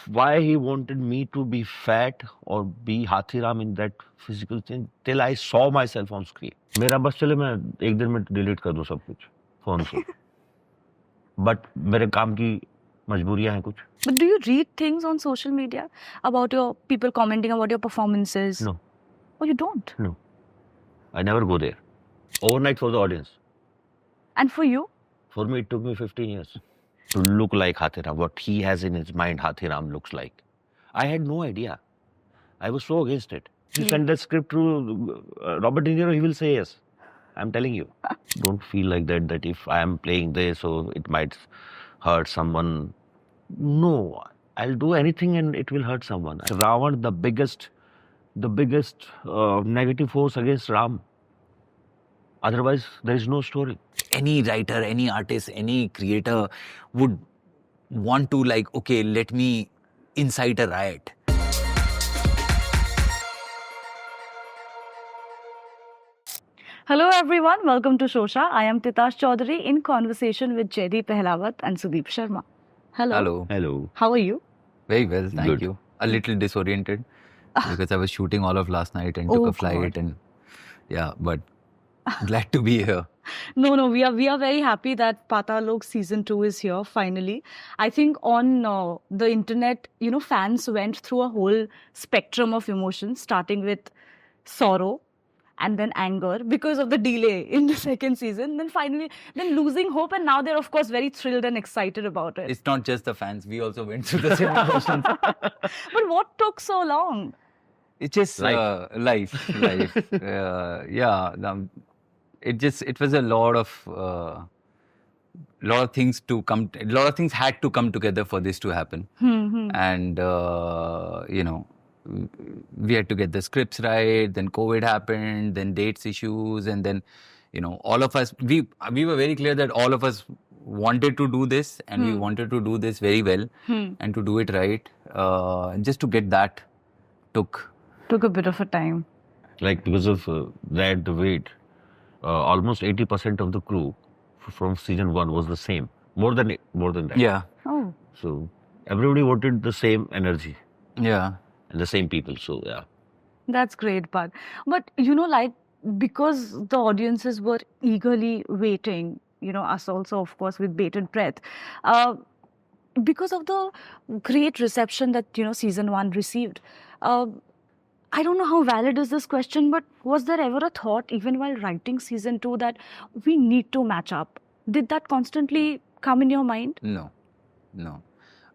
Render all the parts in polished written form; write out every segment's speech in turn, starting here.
why he wanted me to be fat or be Hathiram in that physical thing till I saw myself on screen. मेरा बस चले मैं एक दिन में डिलीट कर दूं सब कुछ फोन से, बट मेरे काम की मजबूरियां हैं कुछ. But do you read things on social media about your people commenting about your performances? No. Oh, you don't? No. I never go there. Overnight for the audience. And for you? For me, it took me 15 years to look like Hathiram. What he has in his mind, Hathiram looks like. I had no idea. I was so against it. If you send that script to Robert De Niro, he will say yes. I'm telling you. Don't feel like that if I am playing this, so it might hurt someone. No. I'll do anything and it will hurt someone. Ravan, the biggest negative force against Ram. Otherwise, there is no story. Any writer, any artist, any creator would want to like, okay, let me incite a riot. Hello everyone, welcome to Shosha. I am Titash Chaudhary in conversation with Jaideep Ahlawat and Sudip Sharma. Hello. Hello. Hello. How are you? Very well, thank Good. you. A little disoriented because I was shooting all of last night and took a flight and yeah, but glad to be here. No, we are very happy that Paatal Lok season 2 is here finally. I think on the internet, fans went through a whole spectrum of emotions, starting with sorrow and then anger because of the delay in the second season, then losing hope, and now they're of course very thrilled and excited about it. It's not just the fans, we also went through the same emotions. But what took so long? It's just life. It was a lot of things to come. A lot of things had to come together for this to happen. And we had to get the scripts right. Then COVID happened. Then dates issues, and then all of us. We were very clear that all of us wanted to do this, and we wanted to do this very well, and to do it right. Just to get that took a bit of a time. Like because of that, the weight, almost 80% of the crew from season 1 was the same. More than that. Yeah. Oh. So everybody wanted the same energy. Yeah. And the same people. So yeah. That's great, but because the audiences were eagerly waiting, us also, of course, with bated breath, because of the great reception that, season 1 received. I don't know how valid is this question, but was there ever a thought, even while writing season 2, that we need to match up? Did that constantly come in your mind? No.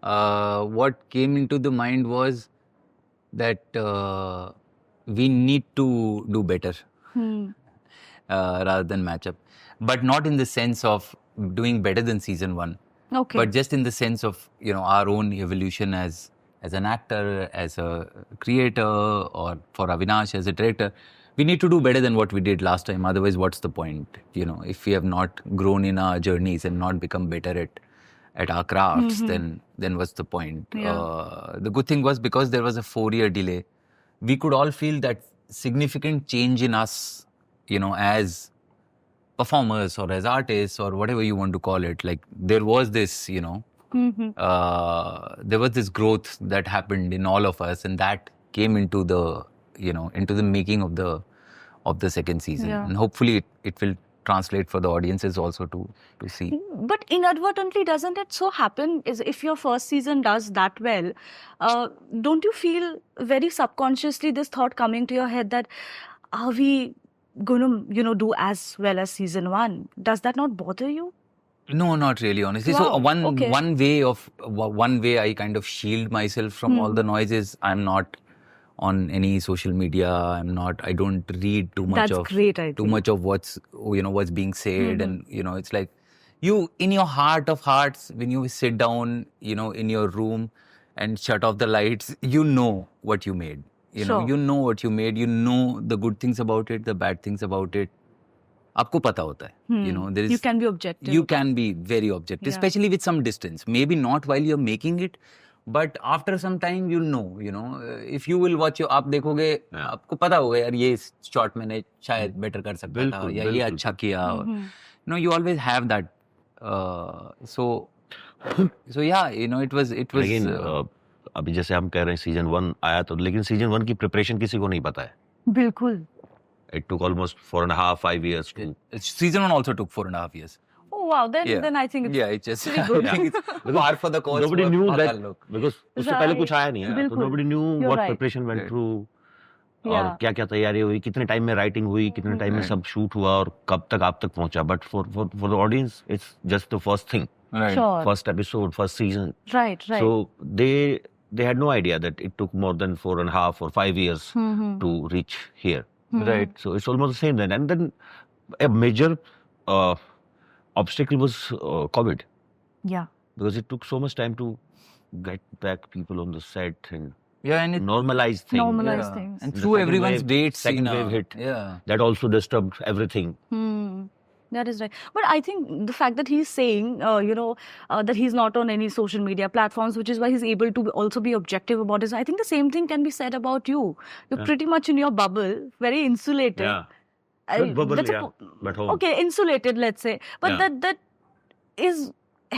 What came into the mind was that we need to do better rather than match up. But not in the sense of doing better than season 1. Okay. But just in the sense of, our own evolution as an actor, as a creator, or for Avinash as a director. We need to do better than what we did last time. Otherwise, what's the point? If we have not grown in our journeys and not become better at our crafts, then what's the point? Yeah. The good thing was, because there was a 4-year delay, we could all feel that significant change in us, as performers or as artists or whatever you want to call it. Like there was this, there was this growth that happened in all of us, and that came into the, into the making of the second season. Yeah. And hopefully it will translate for the audiences also to see. But inadvertently, doesn't it so happen, is if your first season does that well, don't you feel very subconsciously this thought coming to your head that, are we going to, do as well as season 1? Does that not bother you? No, not really, honestly. Wow, So one way I kind of shield myself from all the noise is I'm not on any social media. I don't read too much of what's being said. And, it's like you, in your heart of hearts, when you sit down, in your room and shut off the lights, what you made. Sure. You know what you made. You know the good things about it, the bad things about it. आपको पता होता है. You can be objective. You can be very objective, especially with some distance. Maybe not while you're making it, but after some time if you will watch आप देखोगे, आपको पता होगा यार ये shot मैंने शायद better कर सकता था या ये अच्छा किया. You always have that. So yeah, it was. Again, अभी जैसे हम कह रहे हैं सीजन 1 आया तो, लेकिन सीजन 1 की प्रिपरेशन किसी को नहीं पता है. बिल्कुल. It took almost 4.5-5 years to. Season 1 also took 4.5 years. Oh wow, then I think it's it's just pretty good. I think it's par for the course. Nobody knew that Look. because उससे पहले कुछ आया नहीं है, तो बिल्कुल. nobody knew You're what right. preparation went Right. through. Yeah. और क्या क्या तैयारी हुई, कितने टाइम में राइटिंग हुई, कितने टाइम में सब शूट हुआ और कब तक आप तक पहुंचा. But for the audience it's just the first thing, Right. Sure. first episode, first season. Right. So they had no idea that it took more than 4.5 or 5 years to reach here. Right. So it's almost the same then. And then a major obstacle was COVID, Yeah. because it took so much time to get back people on the set and Yeah, and it normalize things. Normalize yeah. things. And The through second everyone's wave- dates, second you know, wave hit. Yeah. That also disturbed everything. That is right. But I think the fact that he's saying, that he's not on any social media platforms, which is why he's able to also be objective about it. I think the same thing can be said about you. You're pretty much in your bubble, very insulated. Yeah. Not bubble, that's yeah, but home. Okay, insulated, let's say. But Yeah. that is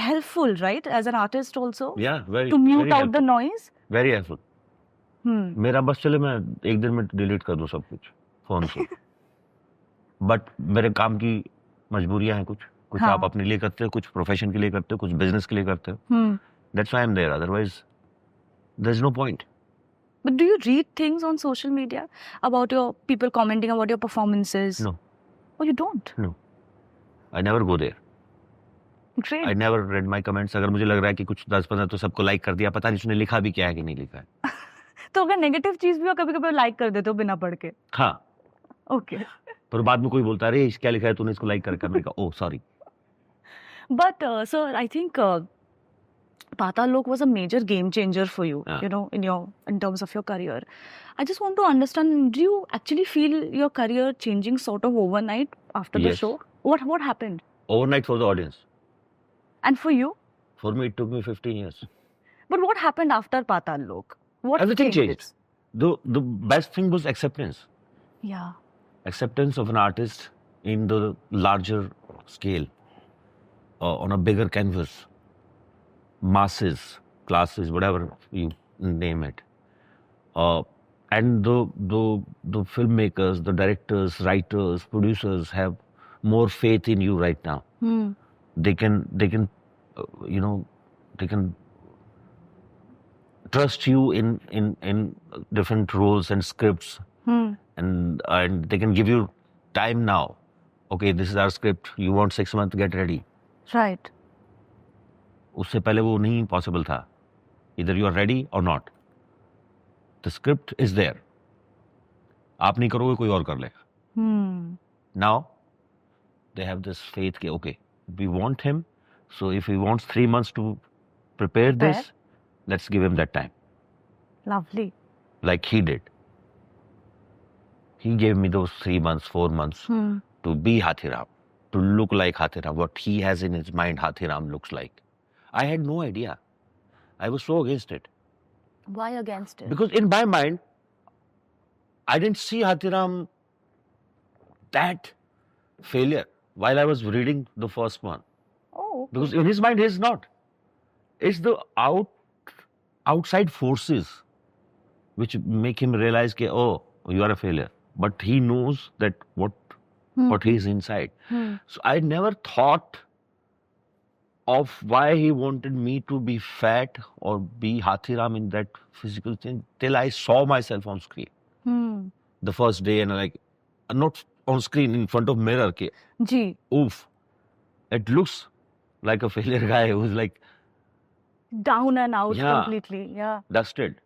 helpful, right? As an artist also? Yeah, very. To mute very out helpful. the noise? Very helpful. मेरा बस चले मैं एक दिन में delete कर दूं सब कुछ फोन से. बट मेरे काम की मजबूरियां हैं, कुछ आप अपने लिए करते हो, कुछ प्रोफेशन के लिए करते हो, कुछ बिजनेस के लिए करते हो. That's why I'm there. Otherwise, there's no point. But do you read things on social media about your people commenting about your performances? No. Oh, you don't? No. I never go there. Great. I never read my comments. अगर मुझे लग रहा है कि कुछ 10-15 तो सबको like कर दिया, पता नहीं उसने लिखा भी क्या है कि नहीं लिखा है. तो अगर नेगेटिव चीज भी हो कभी-कभी लाइक कर देते हो बिना पढ़ के? हाँ. Okay. पर बाद में कोई बोलता है अरे क्या लिखा है तूने, इसको लाइक कर. मैंने कहा oh sorry. But sir, I think Paatal Lok was a major game changer for you, in terms of your career. I just want to understand, do you actually feel your career changing sort of overnight after the Yes. show? What happened? Overnight for the audience. And for you? For me, it took me 15 years. But what happened after Paatal Lok? What Everything changed? changed. The best thing was acceptance. Yeah. Acceptance of an artist in the larger scale, on a bigger canvas, masses, classes, whatever you name it. And the filmmakers, the directors, writers, producers have more faith in you right now. They can they can trust you in different roles and scripts. And they can give you time now. Okay, this is our script. You want 6 months, get ready. Right. उससे पहले वो नहीं possible था. Either you are ready or not. The script is there. आप नहीं करोगे कोई और कर लेगा. Now they have this faith कि okay, we want him. So if he wants 3 months to prepare this, let's give him that time. Lovely. Like he did. He gave me those 3 months, 4 months to be Hathiram, to look like Hathiram, what he has in his mind Hathiram looks like. I had no idea. I was so against it. Why against it? Because in my mind, I didn't see Hathiram that failure while I was reading the first one. Oh. Because in his mind, he is not. It's the outside forces which make him realize that, oh, you are a failure. But he knows that what he is inside. So I never thought of why he wanted me to be fat or be Hathiram in that physical thing till I saw myself on screen. The first day, and like, not on screen, in front of mirror. Ke, Ji. Oof. It looks like a failure guy who's like down and out completely. Yeah. Dusted.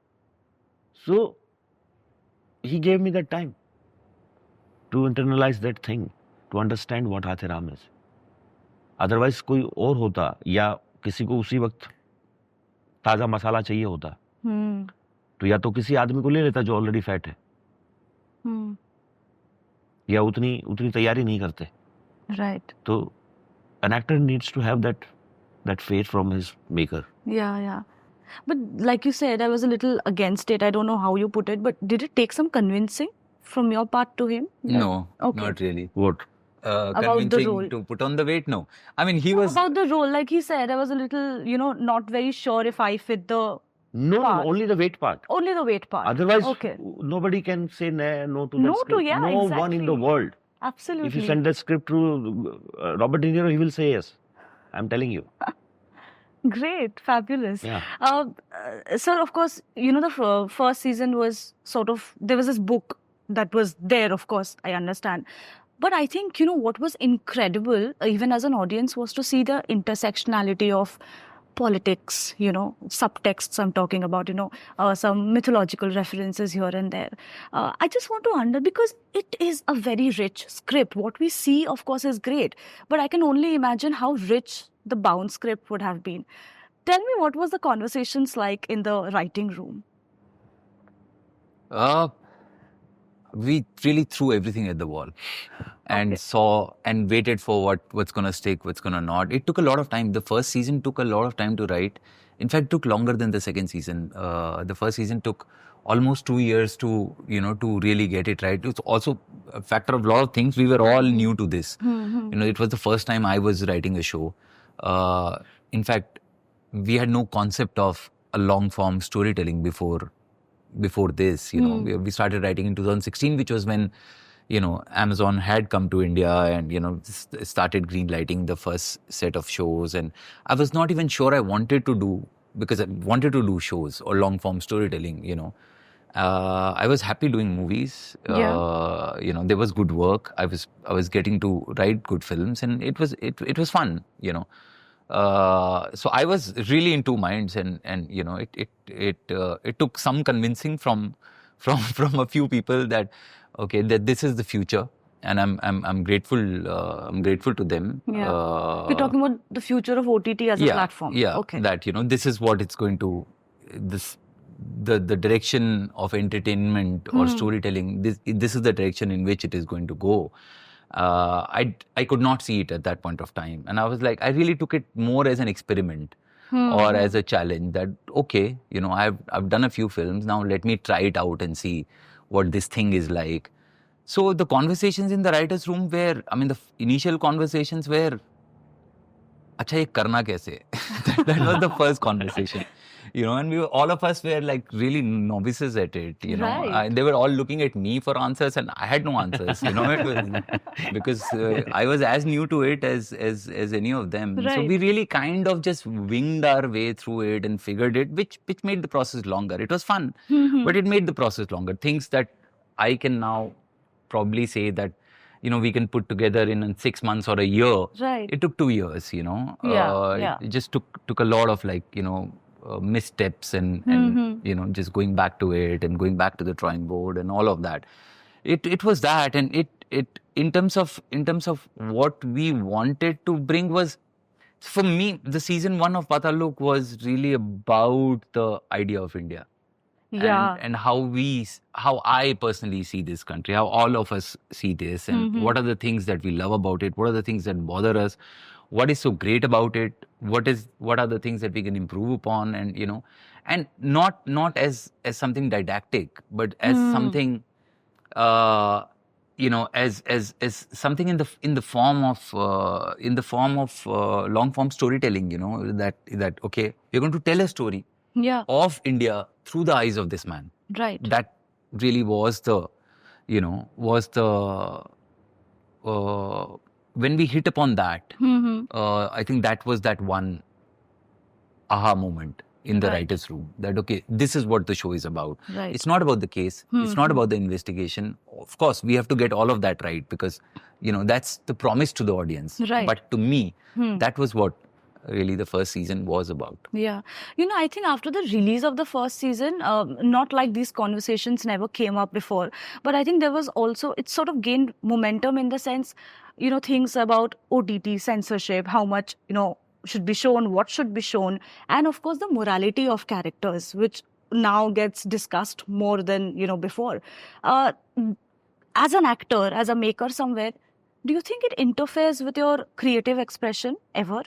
So he gave me that time to internalize that thing, to understand what Hathiram is. Otherwise कोई और होता या किसी को उसी वक्त ताजा मसाला चाहिए होता तो या तो किसी आदमी को ले लेता जो ऑलरेडी फैट है या उतनी तैयारी नहीं करते. Right. तो an actor needs to have that faith from his maker. Yeah. But like you said, I was a little against it. I don't know how you put it, but did it take some convincing from your part to him? No, Okay. not really. What? About the Convincing role. to put on the weight? No. I mean, he was... About the role, like he said, I was a little, not very sure if I fit the No, part. only the weight part. Only the weight part. Otherwise, okay. nobody can say no to that No script. to, yeah, no exactly. one in the world. Absolutely. If you send that script to Robert De Niro, he will say yes. I'm telling you. Great, fabulous. Yeah. Sir, of course, you know, the first season was sort of, there was this book that was there, of course, I understand. But I think, you know, what was incredible, even as an audience, was to see the intersectionality of politics, you know, subtexts I'm talking about, you know, some mythological references here and there. I just want to because it is a very rich script. What we see, of course, is great. But I can only imagine how rich the bound script would have been. Tell me, what was the conversations like in the writing room? We really threw everything at the wall and saw and waited for what's going to stick, what's going to not. It took a lot of time. The first season took a lot of time to write. In fact, it took longer than the second season. The first season took almost 2 years to really get it right. It was also a factor of a lot of things. We were all new to this. Mm-hmm. You know, it was the first time I was writing a show. In fact, we had no concept of a long form storytelling before this. You know, we started writing in 2016, which was when, you know, Amazon had come to India and, you know, started greenlighting the first set of shows. And I was not even sure I wanted to do, because I wanted to do shows or long form storytelling, you know. I was happy doing movies. You know, there was good work. I was getting to write good films, and it was fun, you know. So I was really in two minds, and you know, it took some convincing from a few people that that this is the future, and I'm grateful to them. Yeah. You're talking about the future of OTT as a platform. Yeah. Okay. That, you know, this is what it's going to the direction of entertainment or storytelling. This is the direction in which it is going to go. I could not see it at that point of time, and I was like, I really took it more as an experiment or as a challenge. That okay, you know, I've done a few films, now let me try it out and see what this thing is like. So the conversations in the writers' room were, I mean, the initial conversations were, "Acha, ye karna kaise?" That was the first conversation. You know, and all of us were like really novices at it, you know. Right. They were all looking at me for answers, and I had no answers, you know, because I was as new to it as any of them. Right. So we really kind of just winged our way through it and figured it, which made the process longer. It was fun, but it made the process longer. Things that I can now probably say that, you know, we can put together in 6 months or a year. Right. It took 2 years, you know. It just took a lot of, like, you know, missteps and you know, just going back to it and going back to the drawing board and all of that. It was that, and it in terms of what we wanted to bring was, for me, the season 1 of Paatal Lok was really about the idea of India. Yeah. And how I personally see this country, how all of us see this, and what are the things that we love about it, what are the things that bother us, what is so great about it, what are the things that we can improve upon, and, you know, and not as something didactic, but as something, you know, as something in the form of long form storytelling, you know, that okay, we're going to tell a story of India through the eyes of this man. Right. That really was the, you know, when we hit upon that, I think that was that one aha moment in the writer's room, that okay, this is what the show is about. Right. It's not about the case. It's not about the investigation. Of course, we have to get all of that right, because, you know, that's the promise to the audience. Right. But to me, that was what really the first season was about. Yeah. You know, I think after the release of the first season, not like these conversations never came up before, but I think there was also, it sort of gained momentum in the sense, you know, things about OTT, censorship, how much, you know, should be shown, what should be shown, and of course the morality of characters, which now gets discussed more than, you know, before. As an actor, as a maker somewhere, do you think it interferes with your creative expression ever?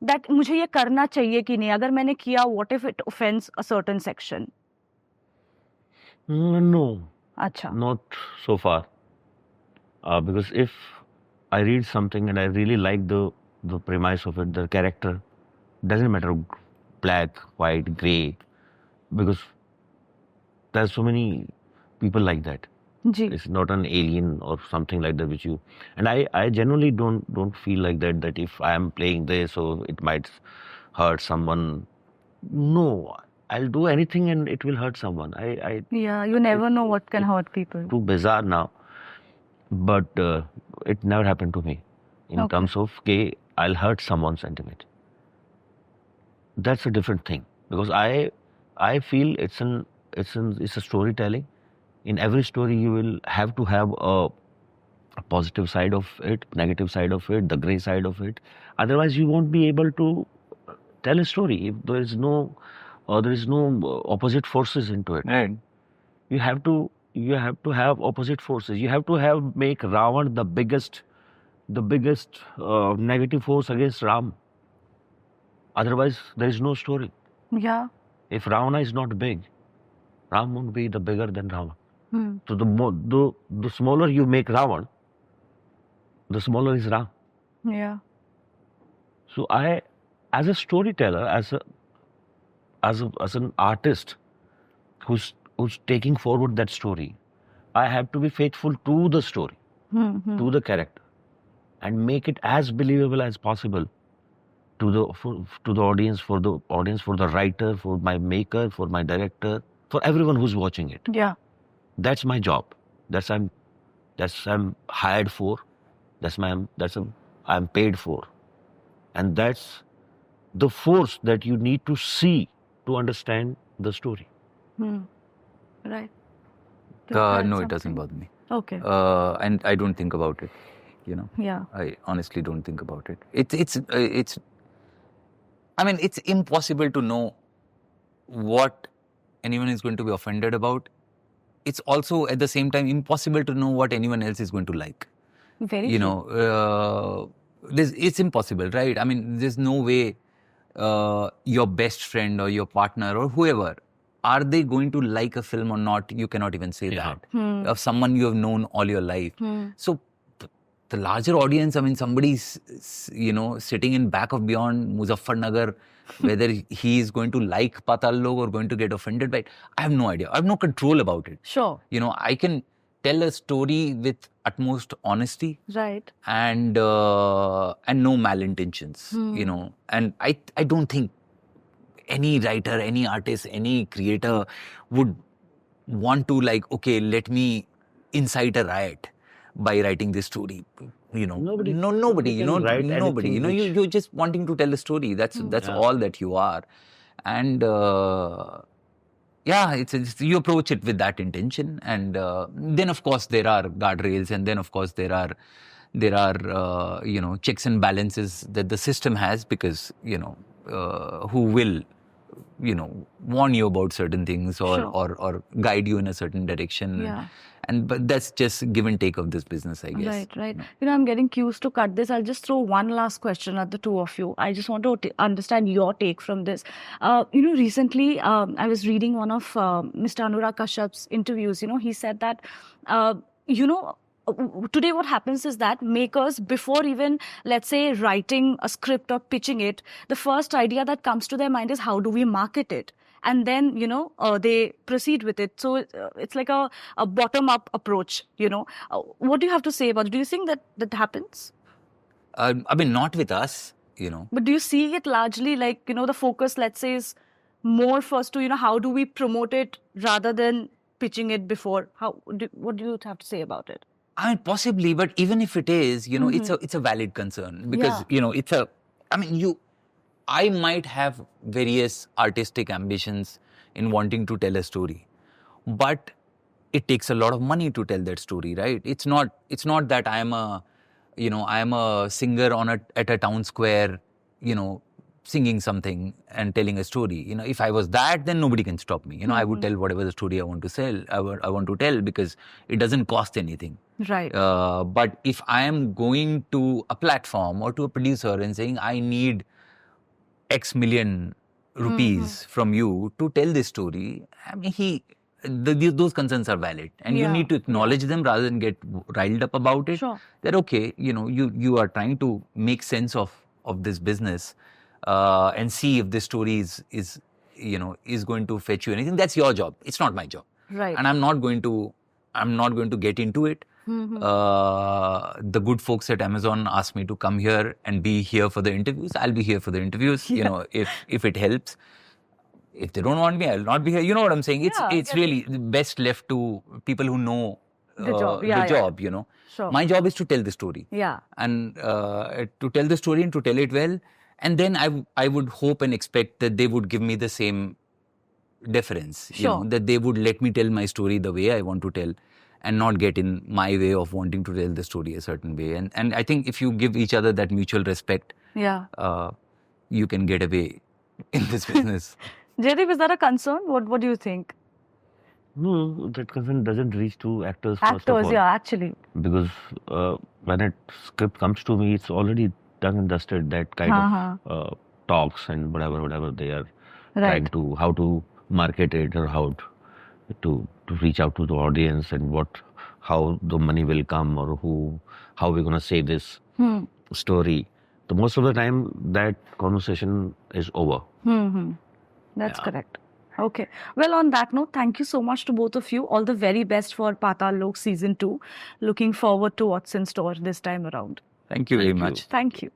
That मुझे ये करना चाहिए कि नहीं, अगर मैंने किया, what if it offends a certain section? No. Acha. Not so far. Because if I read something and I really like the premise of it, the character, doesn't matter black, white, grey, because there's so many people like that. It's not an alien or something like that which you, and I genuinely don't feel like that if I am playing this, so it might hurt someone. No, I'll do anything and it will hurt someone. You never know what can hurt people. Too bizarre now, but it never happened to me in terms of I'll hurt someone's sentiment. That's a different thing, because I feel it's a storytelling. In every story, you will have to have a positive side of it, negative side of it, the grey side of it. Otherwise, you won't be able to tell a story if there is no opposite forces into it. Right. You have to have opposite forces. You have to make Ravan the biggest negative force against Ram. Otherwise, there is no story. Yeah. If Ravana is not big, Ram won't be the bigger than Ravan. So the smaller you make Ravan, the smaller is Ram. Yeah. So I, as a storyteller, as an artist who's taking forward that story, I have to be faithful to the story, to the character, and make it as believable as possible to the audience, for the writer, for my maker, for my director, for everyone who's watching it. Yeah. That's my job. I'm hired for. I'm paid for. And that's the force that you need to see to understand the story. Right. No, it doesn't bother me. Okay. And I don't think about it. Yeah. I honestly don't think about it. It's impossible to know what anyone is going to be offended about. It's also at the same time impossible to know what anyone else is going to like. Very it's impossible, right? I mean, there's no way your best friend or your partner or whoever, are they going to like a film or not? You cannot even say that. Of someone you have known all your life. So the larger audience, I mean, somebody's, sitting in back of beyond Muzaffarnagar, whether he is going to like Paatal Lok or going to get offended by it, I have no idea. I have no control about it. Sure. I can tell a story with utmost honesty. Right. And no malintentions, And I don't think any writer, any artist, any creator would want to let me incite a riot by writing this story. Nobody. Nobody. You're just wanting to tell a story. That's all that you are, and it's you approach it with that intention, and then of course there are guardrails, and then of course there are checks and balances that the system has, because who will warn you about certain things or guide you in a certain direction. Yeah. But that's just give and take of this business, I guess. Right. I'm getting cues to cut this. I'll just throw one last question at the two of you. I just want to understand your take from this. Recently I was reading one of Mr. Anurag Kashyap's interviews. He said that, today what happens is that makers, before even, let's say, writing a script or pitching it, the first idea that comes to their mind is how do we market it? And then, they proceed with it. So it's like a bottom-up approach, What do you have to say about it? Do you think that happens? I mean, not with us, But do you see it largely like, the focus, let's say, is more first to, how do we promote it rather than pitching it before? What do you have to say about it? I mean, possibly, but even if it is, it's a valid concern, because, I might have various artistic ambitions in wanting to tell a story, but it takes a lot of money to tell that story, right? It's not that I am a singer at a town square, singing something and telling a story. If I was that, then nobody can stop me. I would tell whatever the story I want to sell. I want to tell, because it doesn't cost anything. Right. But if I am going to a platform or to a producer and saying, I need X million rupees from you to tell this story, I mean, those concerns are valid, and you need to acknowledge them rather than get riled up about it. Sure. That okay, you are trying to make sense of this business. and see if this story is going to fetch you anything. That's your job. It's not my job. Right. And I'm not going to get into it. The good folks at Amazon asked me to come here and be here for the interviews. I'll be here for the interviews. If it helps. If they don't want me, I'll not be here. You know what I'm saying? It's really best left to people who know the job. Sure. My job is to tell the story. Yeah. And to tell the story and to tell it well. And then I would hope and expect that they would give me the same deference. Sure. That they would let me tell my story the way I want to tell and not get in my way of wanting to tell the story a certain way. And I think if you give each other that mutual respect, you can get away in this business. Jaideep, is that a concern? What do you think? No, that concern doesn't reach to actors first of all. Yeah, actually. Because when a script comes to me, it's already done and dusted. That kind of talks and whatever they are trying to, how to market it or how to reach out to the audience and how the money will come or how we're going to say this story. So most of the time, that conversation is over. That's correct. Okay. Well, on that note, thank you so much to both of you. All the very best for Paatal Lok Season 2. Looking forward to what's in store this time around. Thank you very much. Thank you.